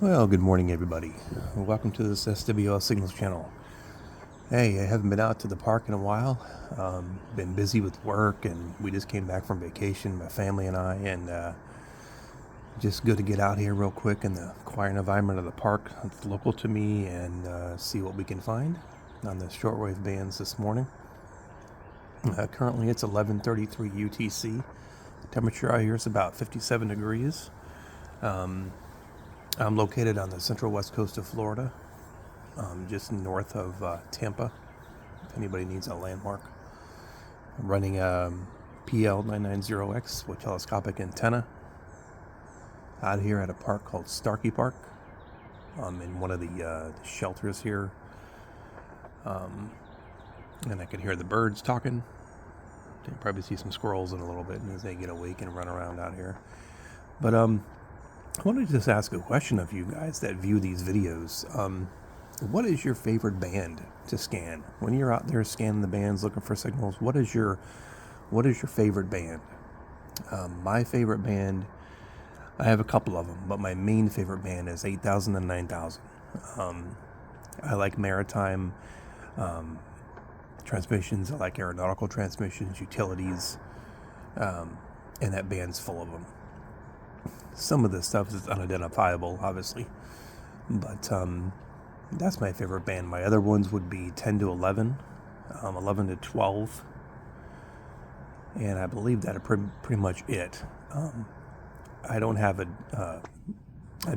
Well, good morning, everybody. Welcome to this SWL Signals channel. Hey, I haven't been out to the park in a while. Been busy with work, and we just came back from vacation, my family and I, and just good to get out here real quick in the quiet environment of the park. It's local to me, and see what we can find on the shortwave bands this morning. Currently, it's 11:33 UTC. Temperature out here is about 57 degrees. I'm located on the central west coast of Florida, just north of Tampa, if anybody needs a landmark. I'm running PL-990x with telescopic antenna out here at a park called Starkey Park. I'm in one of the shelters here, and I can hear the birds talking. You can probably see some squirrels in a little bit as they get awake and run around out here. But I wanted to just ask a question of you guys that view these videos. What is your favorite band to scan? When you're out there scanning the bands looking for signals, what is your favorite band? My favorite band, I have a couple of them, but my main favorite band is 8,000 and 9,000. I like maritime transmissions. I like aeronautical transmissions, utilities, and that band's full of them. Some of this stuff is unidentifiable, obviously, but that's my favorite band. My other ones would be 10 to 11, 11 to 12, and I believe that are pretty much it. I don't have a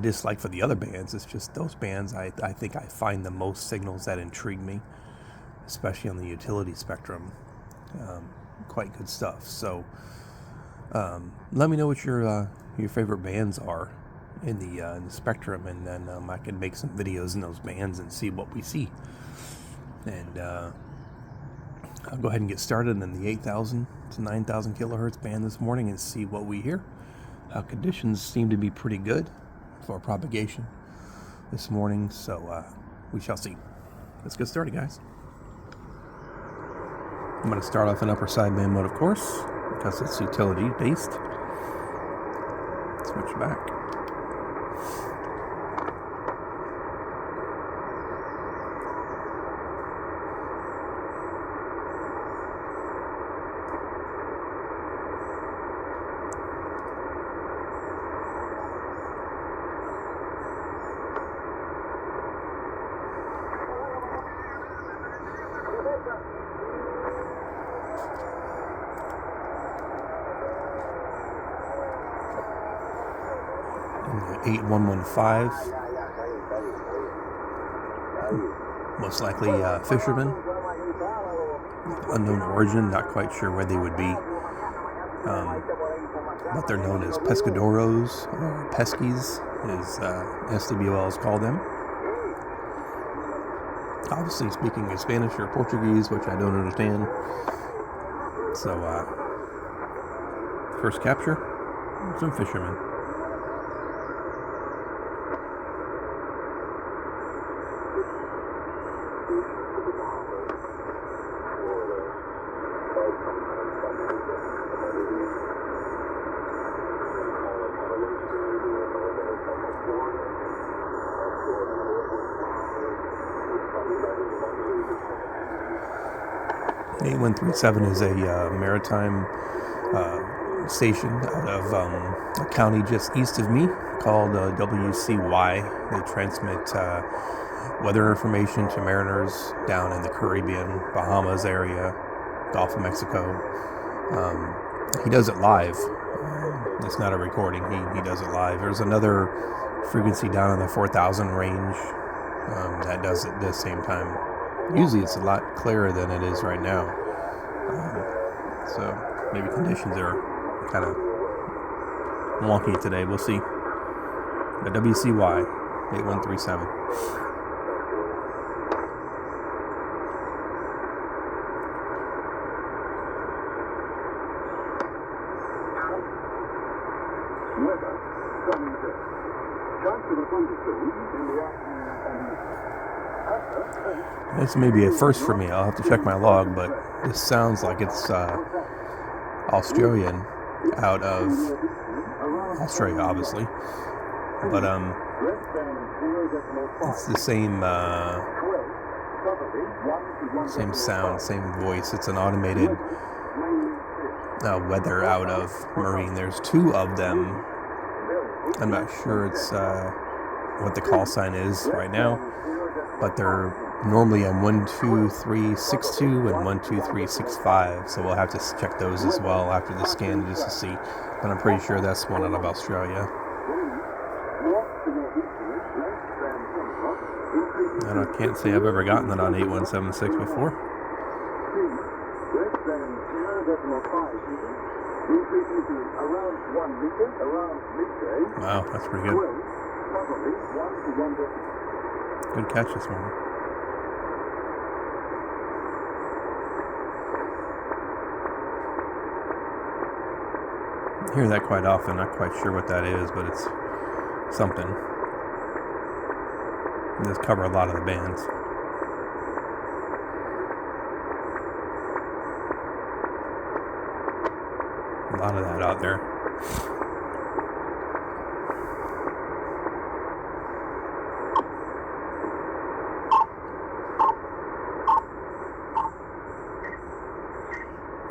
dislike for the other bands. It's just those bands I think I find the most signals that intrigue me, especially on the utility spectrum. Quite good stuff. So let me know what your favorite bands are in the spectrum, and then I can make some videos in those bands and see what we see. And I'll go ahead and get started in the 8,000 to 9,000 kilohertz band this morning and see what we hear. Conditions seem to be pretty good for propagation this morning, so we shall see. Let's get started, guys. I'm going to start off in upper sideband mode, of course, because it's utility based. Switch back. And 8115, most likely fishermen, unknown origin, not quite sure where they would be, but they're known as pescadoros or peskies, as SWLs call them. Obviously speaking in Spanish or Portuguese, which I don't understand. So first capture, some fishermen. A137 is a maritime station out of a county just east of me called WCY. They transmit weather information to mariners down in the Caribbean, Bahamas area, Gulf of Mexico. He does it live. It's not a recording. He does it live. There's another frequency down in the 4,000 range that does it at the same time. Usually it's a lot clearer than it is right now. So maybe conditions are kind of wonky today. We'll see. But WCY 8137. This may be a first for me. I'll have to check my log, but this sounds like it's Australian, out of Australia, obviously. But It's the same same sound, same voice. It's an automated weather out of Marine. There's two of them. I'm not sure it's what the call sign is right now, but they're normally on 12362 and 12365, so we'll have to check those as well after the scan just to see, but I'm pretty sure that's one out of Australia. And I can't say I've ever gotten it on 8176 before. Wow, that's pretty good. Good catch this morning. I hear that quite often. Not quite sure what that is, but it's something. It does cover a lot of the bands. A lot of that out there.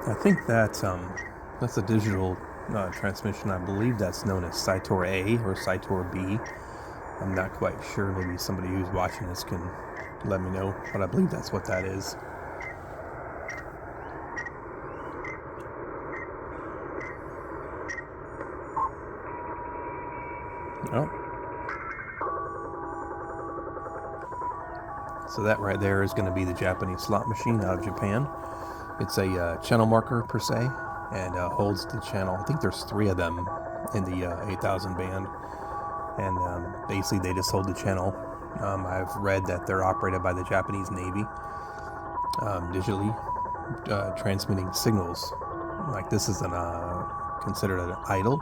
I think that's a digital transmission. I believe that's known as Cytor A or Cytor B. I'm not quite sure. Maybe somebody who's watching this can let me know, but I believe that's what that is. Oh. So that right there is going to be the Japanese slot machine out of Japan. It's a channel marker per se, and holds the channel. I think there's 3 of them in the 8000 band, and basically they just hold the channel. I've read that they're operated by the Japanese Navy, digitally transmitting signals. Like this is considered an idle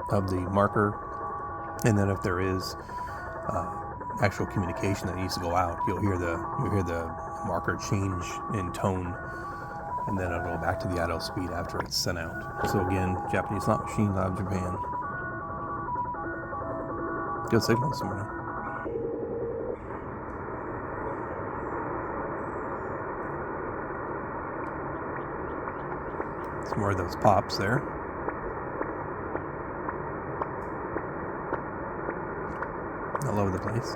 of the marker, and then if there is actual communication that needs to go out, you'll hear the marker change in tone, and then it'll go back to the idle speed after it's sent out. So again, Japanese slot machine out of Japan. Good signal this morning. Some more of those pops there. All over the place.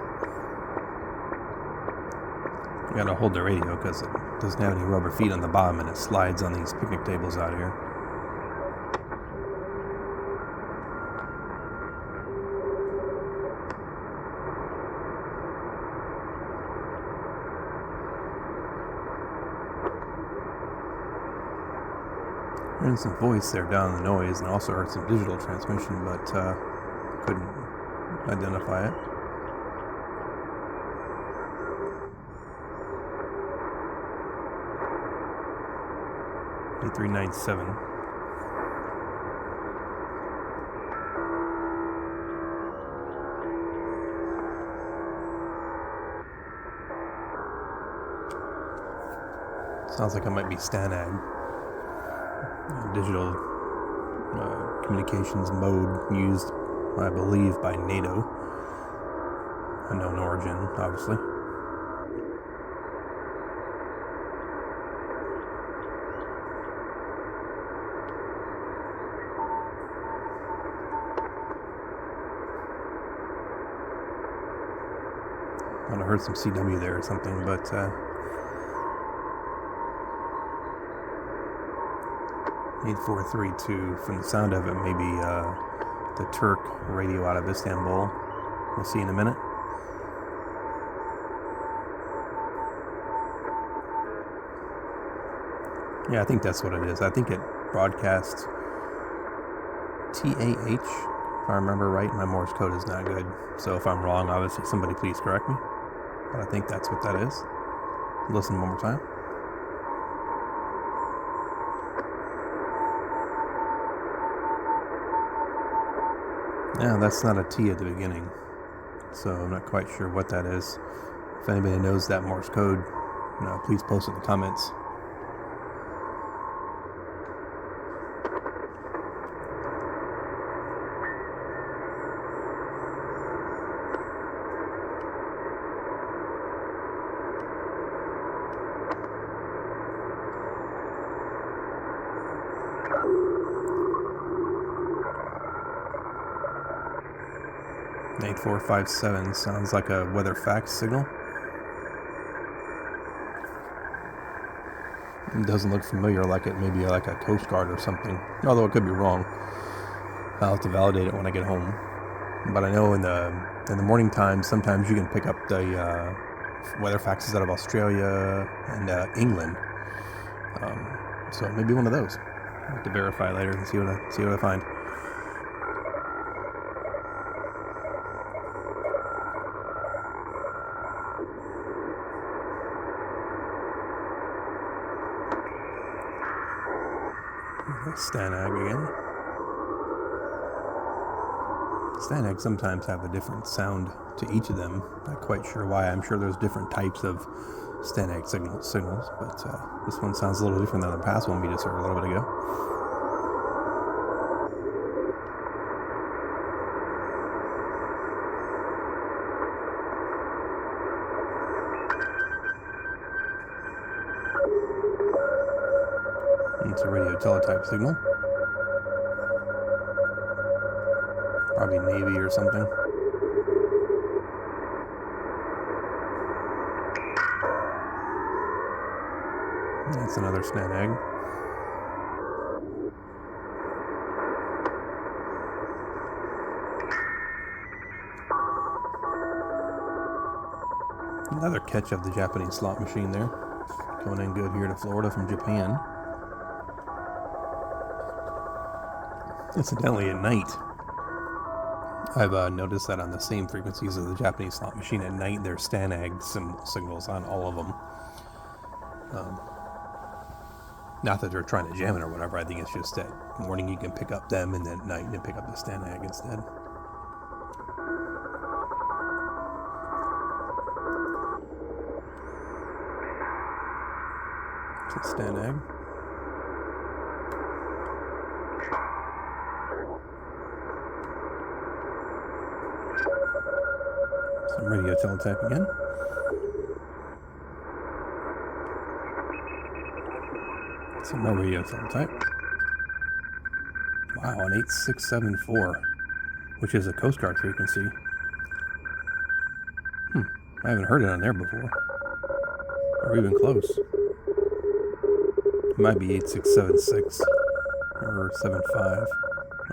You gotta hold the radio because it doesn't have any rubber feet on the bottom and it slides on these picnic tables out here. Hearing some voice there down the noise, and also heard some digital transmission, but couldn't identify it. A397. Sounds like it might be STANAG. Digital communications mode used, I believe, by NATO. Unknown origin, obviously. I heard some CW there or something, but 8432, from the sound of it, maybe the Turk radio out of Istanbul. We'll see in a minute. Yeah, I think that's what it is. I think it broadcasts TAH, if I remember right. My Morse code is not good, so if I'm wrong, obviously somebody please correct me. But I think that's what that is. Listen one more time. Yeah, that's not a T at the beginning, so I'm not quite sure what that is. If anybody knows that Morse code, please post it in the comments. 8457 sounds like a weather fax signal. It doesn't look familiar, like it maybe like a Coast Guard or something, although it could be wrong. I'll have to validate it when I get home. But I know in the morning time, sometimes you can pick up the weather faxes out of Australia and England. So maybe one of those. I'll have to verify later and see what I find. Stanag again. Stanag sometimes have a different sound to each of them. Not quite sure why. I'm sure there's different types of Stanag signals, but this one sounds a little different than the past one we just heard a little bit ago. It's a radio teletype signal. Probably Navy or something. That's another Stanag. Another catch of the Japanese slot machine there. Coming in good here to Florida from Japan. Incidentally, at night, I've noticed that on the same frequencies as the Japanese slot machine at night, there's Stanag signals on all of them. Not that they're trying to jam it or whatever. I think it's just that morning you can pick up them, and then at night you can pick up the Stanag instead. It's a Stanag. Some radio teletype again. Some more radio teletype. Wow, an 8674, which is a Coast Guard frequency. I haven't heard it on there before, or even close. It might be 8676 or 75. I'll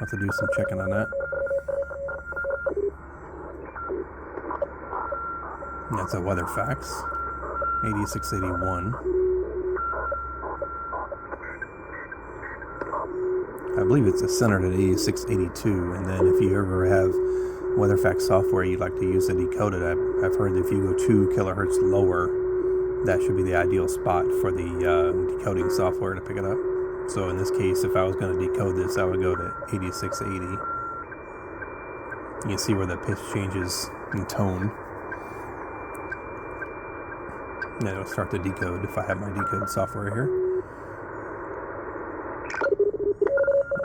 have to do some checking on that. That's a weather fax, 8681. I believe it's centered at 8682, and then if you ever have weather fax software you'd like to use to decode it, I've heard that if you go 2 kilohertz lower, that should be the ideal spot for the decoding software to pick it up. So in this case, if I was going to decode this, I would go to 8680. You can see where the pitch changes in tone. And it'll start to decode if I have my decode software here.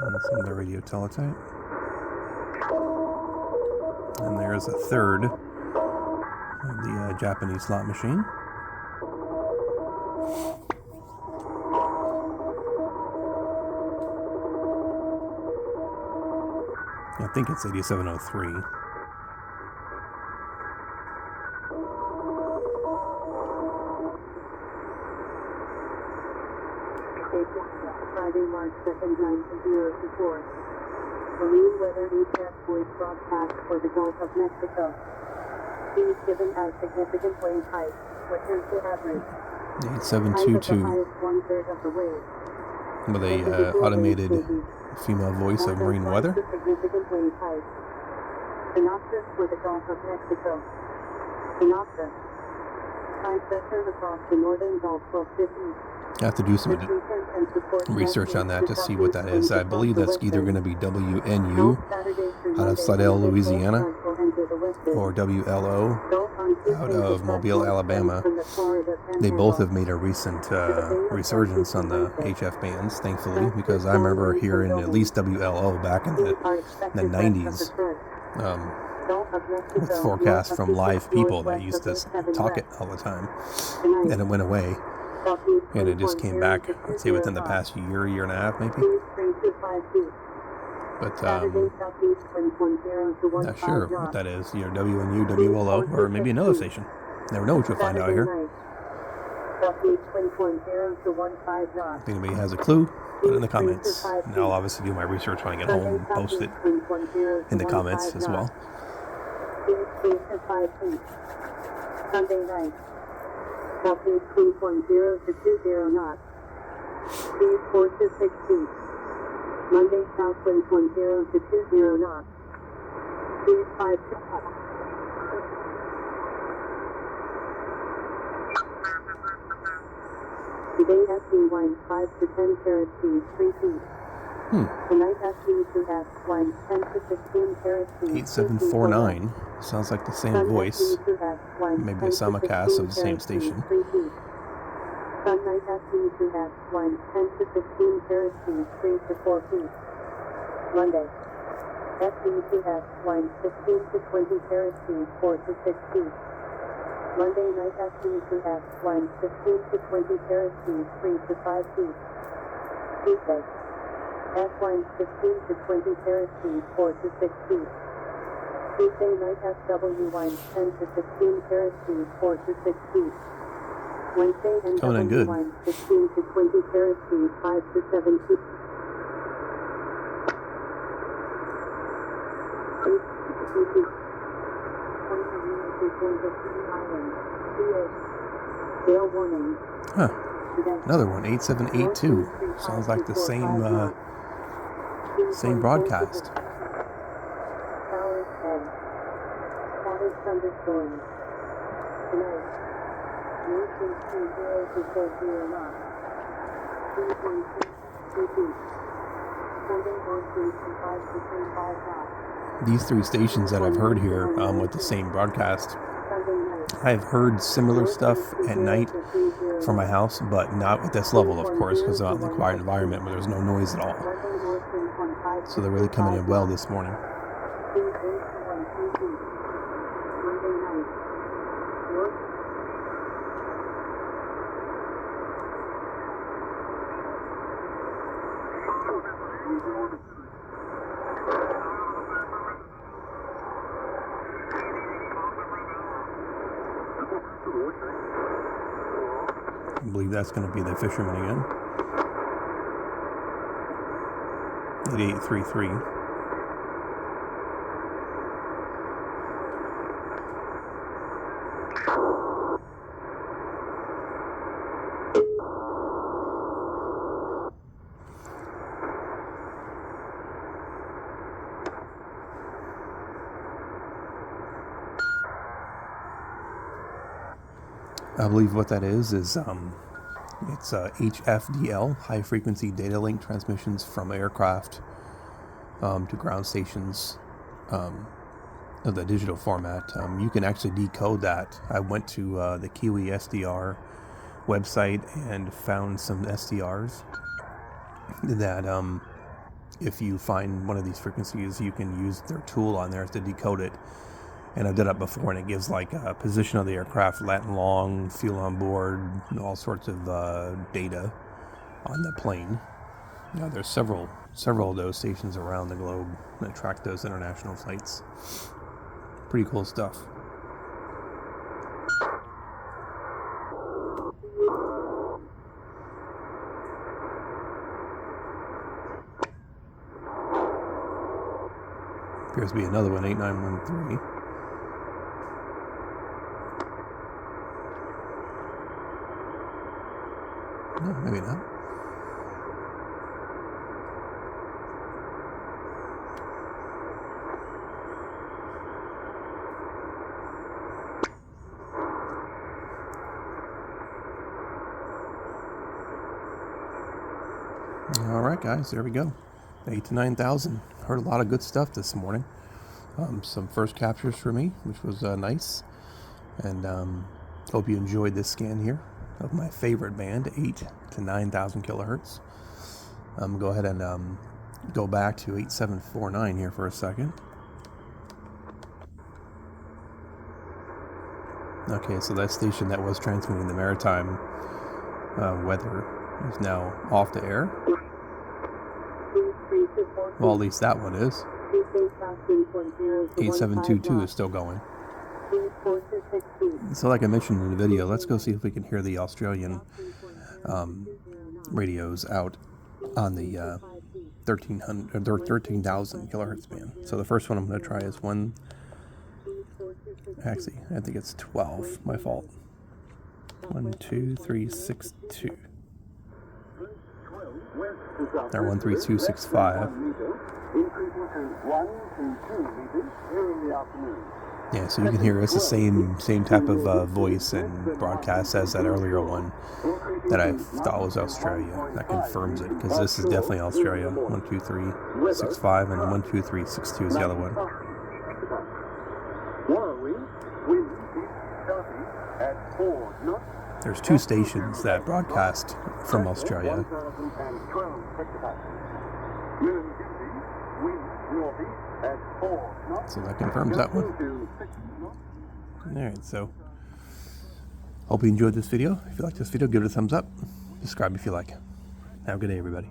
And some of the radio teletype. And there's a third of the Japanese slot machine. I think it's 8703. Friday, March 2nd, 1904. Marine Weather Ctr voice broadcast for the Gulf of Mexico. Speed given as significant wave height, which is the average. 8722. With a automated female voice of marine weather. Significant wave height. Synopsis for the Gulf of Mexico. Synopsis. High pressure across the northern Gulf of 50. I have to do some research on that to see what that is. I believe that's either going to be WNU out of Slidell, Louisiana, or WLO out of Mobile, Alabama. They both have made a recent resurgence on the HF bands, thankfully, because I remember hearing at least WLO back in the 90s with forecasts from live people that used to talk it all the time, and it went away. And it just came back, I'd say within the past year and a half, maybe. but Saturday southeast wind 10 to 15 not sure what knots. that is. WNU, WLO, or maybe another station. Never know what you'll find out Saturday here. night, southeast wind 10 to 15 knots. If anybody has a clue, put it in the 3 to comments. 5 And I'll obviously do my research when I get home Sunday and post it southeast wind 10 in to the comments 15 as well. knots. 3 to 5 feet. Sunday night, southeast wind 10 to 20 knots. 4 to 6 feet. Monday south wind 10 to 20 knots. 5 to 5. Today SE winds 5 to 10 carat speed 3 feet. Tonight SE to S winds 10 to 15 carat speed 8749. Sounds like the same voice. Maybe a simulcast of the same station. Sunnight SE to S winds 10 to 15 carat speed 3 to 4 feet. Monday. SE to S winds 15 to 20 carat speed 4 to 6 feet. Monday night SE to S winds 15 to 20 carat speed 3 to 5 feet. Tuesday. S winds 15 to 20 carat speed 4 to 6 feet. Tuesday night SW winds 10 to 15 carat speed 4 to 6 feet. Wednesday NW winds 15 to 20 carat speed 5 to 7 feet. Gale warning. Huh. Another one, 8782. Sounds like the same broadcast. Showers and scattered thunderstorms. Tonight, wind speed 20 to 40 knots. 3.2 feet. Sunday north wind 5 to 25 knots. These three stations that I've heard here with the same broadcast, Sunday night. I've heard similar stuff at night from my house, but not at this level, of course, because I'm out in the quiet environment where there's no noise at all. Monday north wind 5 So they're really coming in well this morning. Tuesday 1 feet. Monday night. North. I believe that's going to be the fisherman again. 8833. I believe what that is it's HFDL, high frequency data link transmissions from aircraft to ground stations of the digital format. You can actually decode that. I went to the Kiwi SDR website and found some SDRs that if you find one of these frequencies, you can use their tool on there to decode it. And I've done it before, and it gives like a position of the aircraft, lat and long, fuel on board, and all sorts of data on the plane. There's several of those stations around the globe that track those international flights. Pretty cool stuff. Appears to be another one, 8913. No, maybe not. All right, guys, there we go. 8 to 9,000. Heard a lot of good stuff this morning. Some first captures for me, which was nice. And hope you enjoyed this scan here of my favorite band, 8 to 9,000 kilohertz. Go ahead and go back to 8749 here for a second. Okay, so that station that was transmitting the maritime weather is now off the air. Well, at least that one is. 8722 is still going. So like I mentioned in the video, let's go see if we can hear the Australian radios out on the 1300 or 13,000 kilohertz band. So the first one I'm going to try is actually, I think it's 12. My fault. 12362. Or 13265. Yeah, so you can hear it's the same type of voice and broadcast as that earlier one that I thought was Australia. That confirms it, because this is definitely Australia. 12365 and 12362 is the other one. There's two stations that broadcast from Australia. So that confirms that one. Alright, so hope you enjoyed this video. If you like this video, give it a thumbs up. Subscribe if you like. Have a good day, everybody.